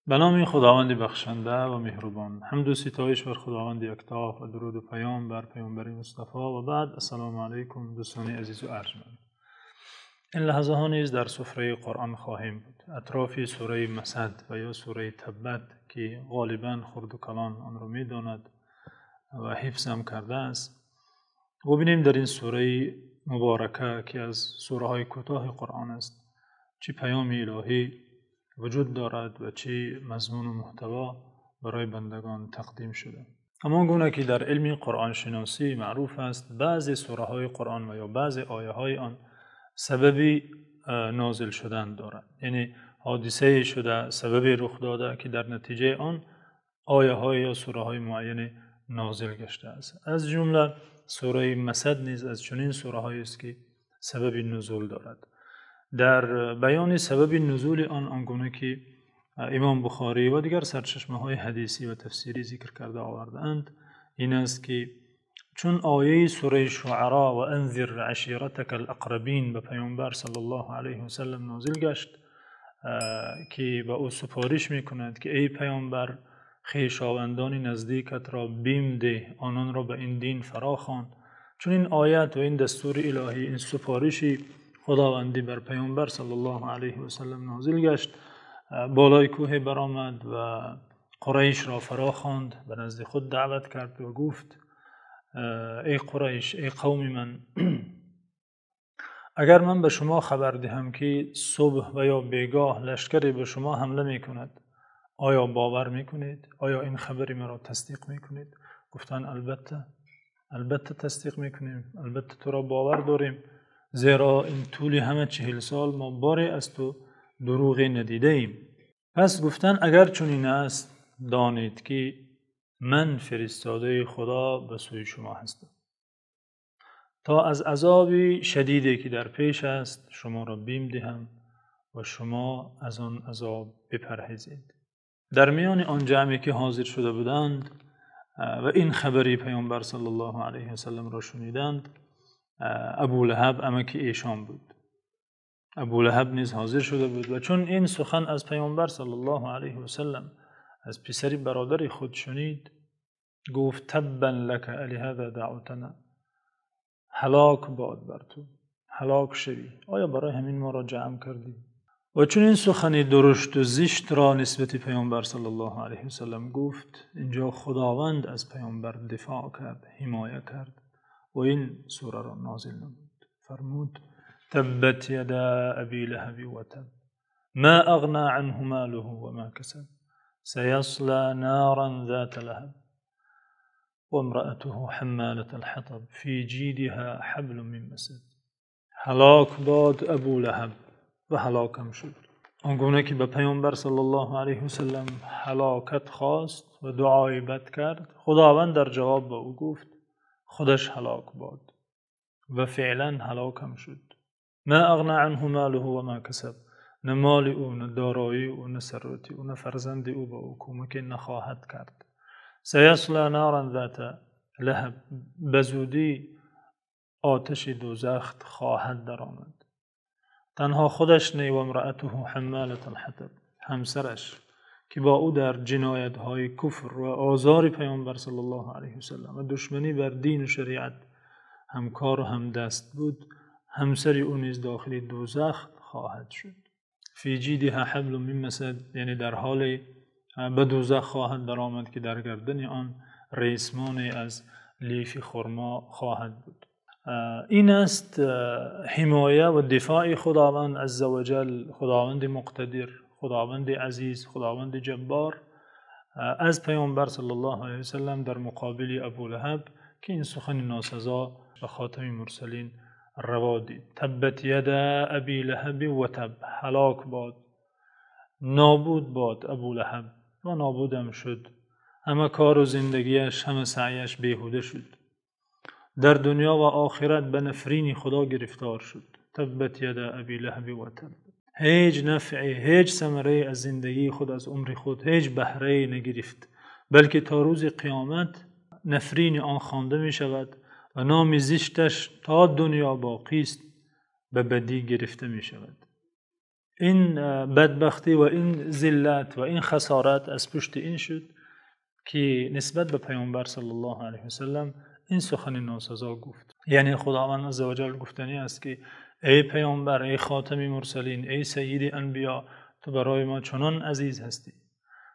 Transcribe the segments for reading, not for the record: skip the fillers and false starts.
به نام خداوند بخشنده و مهربان. حمد و ستایش بر خداوند یکتا و درود و پیام بر پیامبر مصطفی و بعد. السلام علیکم دوستان عزیز و ارجمند. این لحظه ها نیز در سفره قرآن خواهیم بود، اطراف سوره مسد و یا سوره تبت که غالبا خرد و کلان آن را می داند و حفظ هم کرده است. ببینیم در این سوره مبارکه که از سوره های کوتاه قرآن است چه پیام الهی وجود دارد و چه مضمون و محتوا برای بندگان تقدیم شده. همان گونه که در علم قرآن شناسی معروف است، بعضی سوره های قرآن و یا بعضی آیه های آن سببی نازل شدن دارد، یعنی حادثه شده، سببی رخ داده که در نتیجه آن آیه های یا سوره های معین نازل گشته است. از جمله سوره مسد نیز از چنین سوره هایی است که سبب نزول دارد. در بیان سبب نزول آنگونه که امام بخاری و دیگر سرچشمه های حدیثی و تفسیری ذکر کرده آوردند، این است که چون آیه سوره شعراء و انذر عشیرتک الاقربین به پیامبر صلی الله علیه و سلم نازل گشت که به او سفارش میکند که ای پیامبر، خویشاوندان نزدیکت را بیم ده، آنان را به این دین فراخوان. چون این آیت و این دستور الهی، این سفارشی خداوندی بر پیامبر صلی الله علیه و سلم نازل گشت، بالای کوه برآمد و قریش را فراخواند، به نزد خود دعوت کرد و گفت ای قریش، ای قوم من، اگر من به شما خبر دهم که صبح و یا بیگاه لشکری به شما حمله می کند، آیا باور می کنید؟ آیا این خبری مرا تصدیق می کنید؟ گفتن البته تصدیق می کنیم، البته تو را باور داریم، زیرا این طول همه 40 سال ما باری از تو دروغی ندیده ایم. پس گفتن اگر چنین است، دانید که من فرستاده خدا به سوی شما هستم تا از عذاب شدیدی که در پیش است شما را بیم دهم و شما از آن عذاب بپرهیزید. در میان آن جمعی که حاضر شده بودند و این خبری پیامبر صلی الله علیه و سلم را شنیدند، ابو لهب عمک ایشان بود. ابو لهب نیز حاضر شده بود و چون این سخن از پیامبر صلی الله علیه و سلم از پسری برادر خود شنید، گفت تبا لک لهذا دعوتنا، هلاک باد بر تو، هلاک شوی، آیا برای همین ما را جمع کردی؟ و چون این سخنی درشت و زشت را نسبت پیامبر صلی الله علیه و سلم گفت، اینجا خداوند از پیامبر دفاع کرد، حمایت کرد و این سوره را نازل نمود. فرمود تبت یدا ابی لهب و تب ما اغنى عنه ماله و ما کسب سیصلی نارا ذات لهب و امرأته حمالة الحطب فی جیدها حبل من مسد. هلاک باد ابو لهب و هلاکم شد. آنگونه که به پیامبر صلی الله علیه و سلم هلاکت خواست و دعای بد کرد، خداوند در جواب به او گفت خودش هلاک باد و فعلا هلاکم شد. ما اغنى عنه ماله و ما کسب، نه مال او، نه دارایی او، نه ثروتی او، نه فرزند او به او کمک نخواهد کرد. سیصلی نارا ذات لهب، بزودی آتش دوزخ خواهد درآمد. تنها خودش نه و امرأته حمالة الحطب، همسرش که با او در جنایت های کفر و آزار پیامبر صلی الله علیه و سلم و دشمنی بر دین و شریعت همکار و همدست بود، همسر او نیز داخل دوزخ خواهد شد. فی جیدها حبل من مسد، یعنی در حال به دوزخ خواهد درآمد که در گردن آن ریسمانی از لیف خرما خواهد بود. این است حمایه و دفاع خداوند عزوجل، خداوند مقتدر، خداوند عزیز، خداوند جبار از پیامبر صلی الله علیه و سلم در مقابل ابو لهب که این سخن ناسزا به خاتم مرسلین روا دید. تبت یدا ابی لهب و تب، هلاک باد، نابود باد ابو لهب و نابودم شد. همه کار و زندگیش، همه سعیش بیهوده شد. در دنیا و آخرت به نفرین خدا گرفتار شد. تبت یدا ابی لهب و تب، هیچ نفعی، هیچ ثمره از زندگی خود، از عمر خود، هیچ بهره نگرفت، بلکه تا روز قیامت نفرین آن خوانده می شود و نام زشتش تا دنیا باقی است به بدی گرفته می شود. این بدبختی و این ذلت و این خسارت از پشت این شد که نسبت به پیامبر صلی الله علیه وسلم این سخن ناسزا گفت. یعنی خداوند عزوجل گفتنی است که ای پیامبر، ای خاتم مرسلین، ای سید انبیا، تو برای ما چنان عزیز هستی،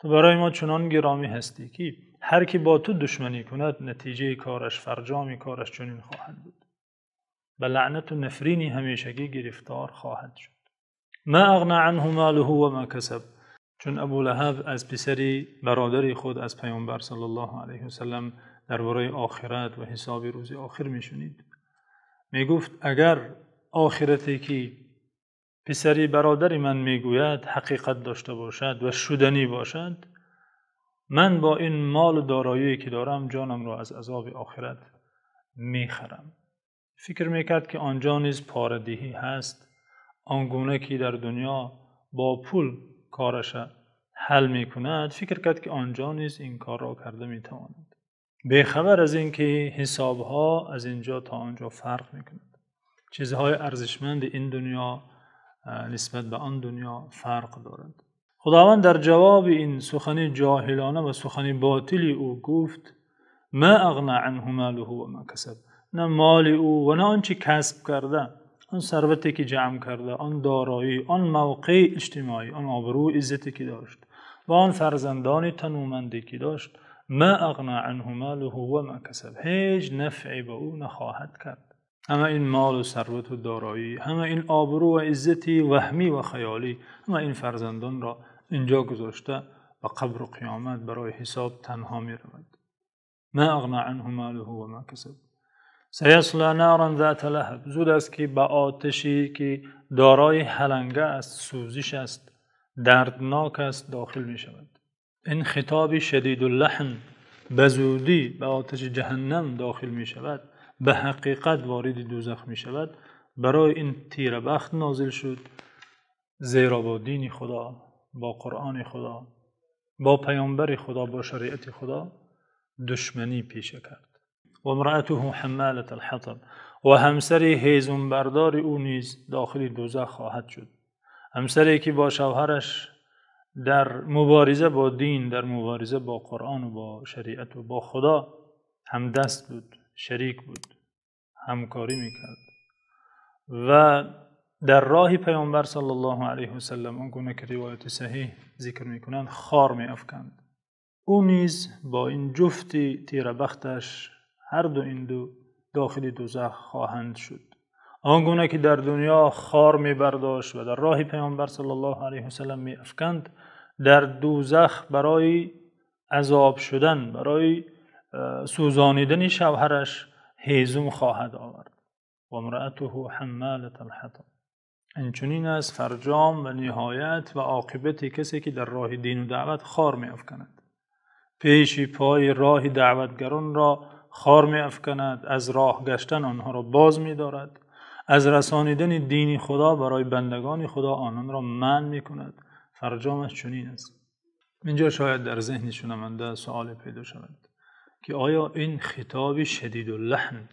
تو برای ما چنان گرامی هستی که هر کی با تو دشمنی کند نتیجه کارش، فرجام کارش چنین خواهد بود، به لعنت و نفرینی همیشگی گرفتار خواهد شد. ما اغنى عنه ماله و ما کسب. چون ابو لهب از پسری برادری خود از پیامبر صلی الله علیه وسلم درباره آخرت و حساب روز آخر میشنید، میگفت اگر آخرتی که پسری برادری من میگوید حقیقت داشته باشد و شدنی باشد، من با این مال و دارایی که دارم جانم را از عذاب آخرت میخرم. فکر میکرد که آنجا نیز پاره‌دهی هست، آنگونه که در دنیا با پول کارش حل میکند، فکر کرد که آنجا نیز این کار را کرده میتواند، بیخبر از این که حسابها از اینجا تا آنجا فرق میکند. چیزهای ارزشمند این دنیا نسبت به آن دنیا فرق دارد. خداوند در جواب این سخن جاهلانه و سخن باطلی او گفت ما اغنى عنه ماله و ما کسب. نه مال او و نه آنچه کسب کرده، آن ثروتی که جمع کرده، آن دارایی، آن موقع اجتماعی، آن آبرو عزتی که داشت و آن فرزندان تنومندی که داشت، ما اغنى عنه ماله و ما کسب، هیچ نفعی به او نخواهد کرد. همه این مال و ثروت و دارایی، همه این آبرو و عزتی وهمی و خیالی، همه این فرزندان را اینجا گذاشته و قبر و قیامت برای حساب تنها می رود. ما اغنى عنه ماله و ما کسب سیصلی نارا ذات لهب. زود است که به آتشی که دارای حلنگه است، سوزش است، دردناک است داخل می شود. این خطاب شدید اللحن به زودی به آتش جهنم داخل می شود، به حقیقت وارد دوزخ می شود، برای این تیربخت نازل شد، زیرا با دین خدا، با قرآن خدا، با پیامبر خدا، با شریعت خدا دشمنی پیشه کرد. و امرأته حمالة الحطب. و همسری هیزم بردار او نیز داخل دوزخ خواهد شد. همسری که با شوهرش در مبارزه با دین، در مبارزه با قرآن و با شریعت و با خدا همدست بود، شریک بود، همکاری میکرد و در راه پیامبر صلی الله علیه و سلم، اونگونه که روایت صحیح ذکر میکنند، خار میافکند. او نیز با این جفتی تیربختش هر دو این دو داخل دوزخ خواهند شد. آنگونه که در دنیا خار میبرداشت و در راه پیامبر صلی الله علیه و سلم میافکند، در دوزخ برای عذاب شدن، برای سوزانیدن شوهرش هیزم خواهد آورد. و امرأته حمالة الحطب. اینچنین است فرجام و نهایت و عاقبت کسی که در راه دین و دعوت خار میافکند، پیشی پای راه دعوتگران را خار میافکند، از راه گشتن آنها را باز می‌دارد، از رسانیدن دین خدا برای بندگان خدا آنان را منع می‌کند. فرجامش چنین است. اینجا شاید در ذهن شنونده سوال پیدا شود که آیا این خطاب شدید اللحن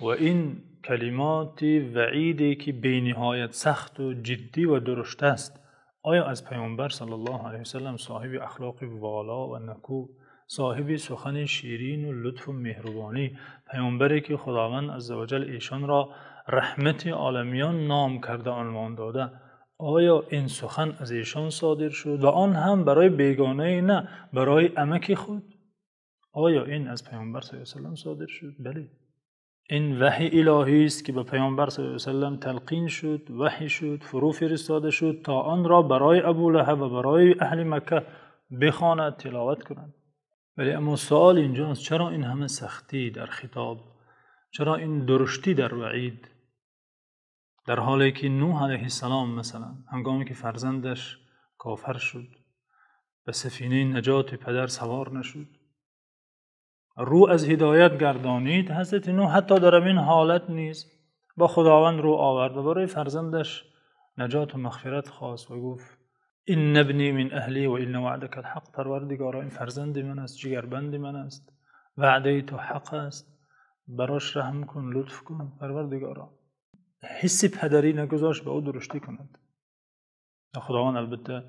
و این کلمات وعیدی که بینهایت سخت و جدی و درشت است، آیا از پیامبر صلی الله علیه وسلم صاحب اخلاق والا و نکو، صاحب سخن شیرین و لطف و مهربانی، پیامبری که خداوند عزوجل ایشان را رحمت عالمیان نام کرده، عنوان داده، آیا این سخن از ایشان صادر شد و آن هم برای بیگانه، نه برای عمک خود؟ آیا این از پیامبر صلی الله علیه وسلم صادر شد؟ بله. این وحی الهی است که به پیامبر صلی الله علیه وسلم تلقین شد، وحی شد، فرو فرستاده شد تا آن را برای ابو لهب و برای اهل مکه بخواند، تلاوت کنند. ولی اما سوال اینجاست چرا این همه سختی در خطاب؟ چرا این درشتی در وعید؟ در حالی که نوح علیه السلام مثلا هنگامی که فرزندش کافر شد، به سفینه نجات پدر سوار نشد، رو از هدایت گردانید، حضرت نوح حتی در این حالت نیز با خداوند رو آورد و برای فرزندش نجات و مغفرت خواست و گفت این ابنی من اهلی و این وعدک الحق. پروردگارا این فرزند من است، جگربند من است، وعده تو حق است، براش رحم کن، لطف کن. پروردگارا حس پدری نگذاشت به او درشتی کند. خداوند البته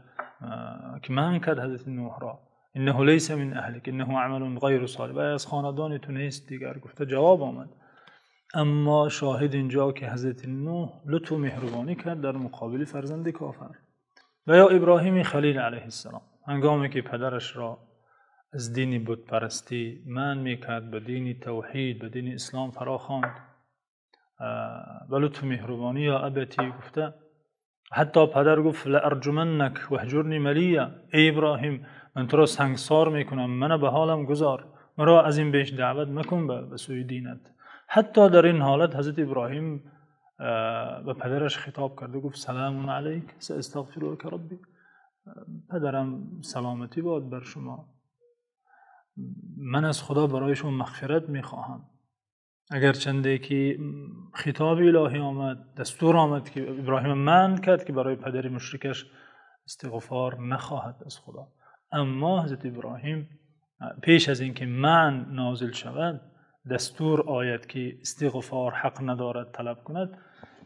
که من کرد حضرت نوح را انه لیس من اهلک انه عمل غیر صالح و از خاندان تو نیست دیگر، گفته جواب آمد. اما شاهد اینجا که حضرت نوح لطف و مهربانی کرد در مقابل فرزند کافر. و یا ابراهیم خلیل علیه السلام هنگامی که پدرش را از دین بت پرستی منع میکرد به دین توحید به دین اسلام فراخواند و لطف و مهربانی یا ابتی گفته. حتی پدر گفت لارجمنک واهجرنی ملیا، ای ابراهیم من تو را سنگسار میکنم، من به حالم گذار، مرا از این بیش دعوت مکن به سوی دینت. حتی در این حالت حضرت ابراهیم به پدرش خطاب کرد و گفت سلام علیک ساستغفر لک ربی، پدرم سلامتی باد بر شما، من از خدا برای شما مغفرت میخواهم. اگر چنده که خطاب الهی آمد، دستور آمد که ابراهیم منع کرد که برای پدر مشرکش استغفار نخواهد از خدا، اما حضرت ابراهیم پیش از اینکه منع نازل شود دستور آید که استغفار حق ندارد طلب کند،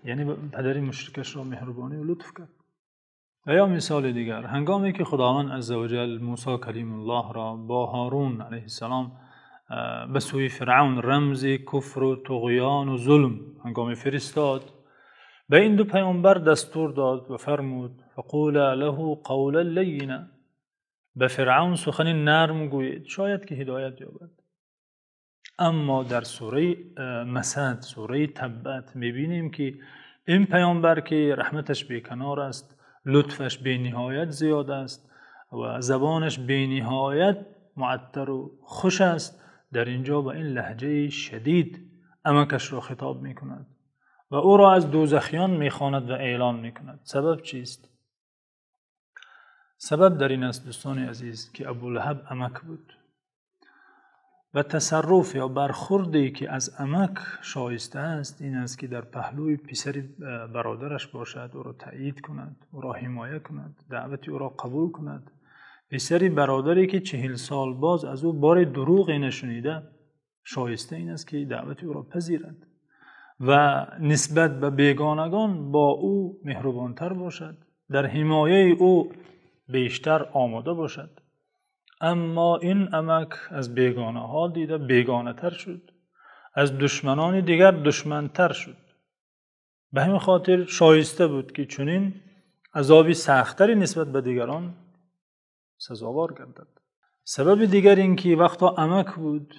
یعنی پدر مشرکش را مهربانی و لطف کرد. و یا مثال دیگر، هنگامی که خداوند عزوجل موسی کلیم الله را با هارون علیه السلام به سوی فرعون رمز کفر و طغیان و ظلم هنگامی فرستاد، به این دو پیامبر دستور داد و فرمود فقولا له قولا لینا، به فرعون سخنی نرم گویید شاید که هدایت یابد. اما در سوره مسد، سوره تبت میبینیم که این پیامبر که رحمتش بیکنار است، لطفش بی نهایت زیاد است و زبانش بی نهایت معطر و خوش است، در اینجا با این لهجه شدید امکش را خطاب می کند و او را از دوزخیان می خواند و اعلان می کند. سبب چیست؟ سبب در این است دوستان عزیز که ابولهب امک بود و تصرف یا برخوردی که از امک شایسته است این است که در پهلوی پسر برادرش باشد، او را تأیید کند، او را حمایه کند، دعوت او را قبول کند. پسری برادری که 40 سال باز از او بار دروغی نشنیده شایسته این است که دعوت او را پذیرد و نسبت به بیگانگان با او مهربانتر باشد، در حمایه او بیشتر آماده باشد. اما این امک از بیگانه ها دیده بیگانه تر شد، از دشمنان دیگر دشمنتر شد. به همین خاطر شایسته بود که چنین عذابی سختری نسبت به دیگران سزاوار گردد. سبب دیگر این که وقتا امک بود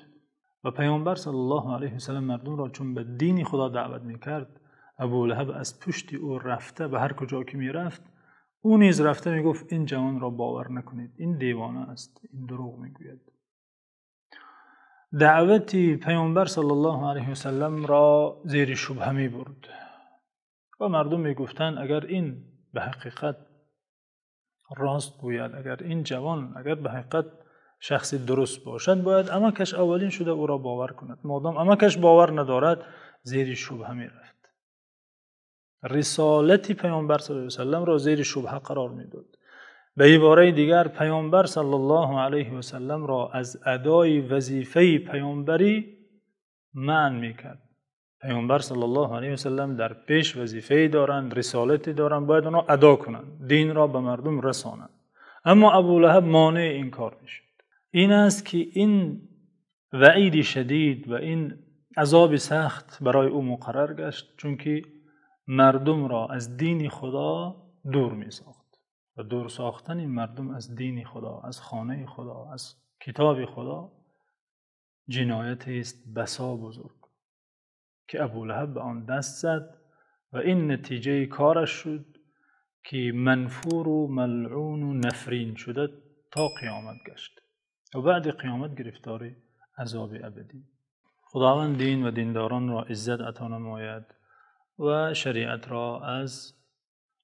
و پیامبر صلی الله علیه و سلم مردم را چون به دین خدا دعوت میکرد، ابولهب از پشت او رفته به هر کجا که میرفت او نیز رفته میگفت این جوان را باور نکنید، این دیوانه است، این دروغ میگوید. دعوت پیامبر صلی الله علیه و سلم را زیر شبهه می برد و مردم میگفتند اگر این به حقیقت راست گوید، اگر این جوان اگر به حقیقت شخصی درست باشد باید امکش اولین شده او را باور کند، مادام امکش باور ندارد زیر شبهه می رفت. رسالت پیامبر صلی الله علیه و سلم را زیر شبهه قرار میداد. به عباره دیگر پیامبر صلی الله علیه و سلم را از ادای وظیفه پیامبری منع میکرد. پیامبر صلی الله علیه و سلم در پیش وظیفه دارند، رسالتی دارند، باید آنها ادا کنند، دین را به مردم رسانند. اما ابولهب مانع این کار میشد. این است که این وعید شدید و این عذاب سخت برای او مقرر گشت، چون که مردم را از دین خدا دور می ساخت و دور ساختن این مردم از دین خدا، از خانه خدا، از کتاب خدا جنایت است بسا بزرگ که ابولهب به آن دست زد و این نتیجه کارش شد که منفور و ملعون و نفرین شده تا قیامت گشت و بعد قیامت گرفتار عذاب ابدی. خداوند دین و دینداران را عزت عطا نماید و شریعت را از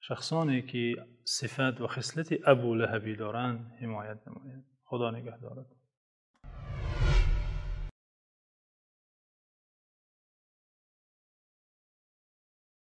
شخصانی که صفت و خصلت ابولهبی دارند حمایت نماید. خدا نگهدارت.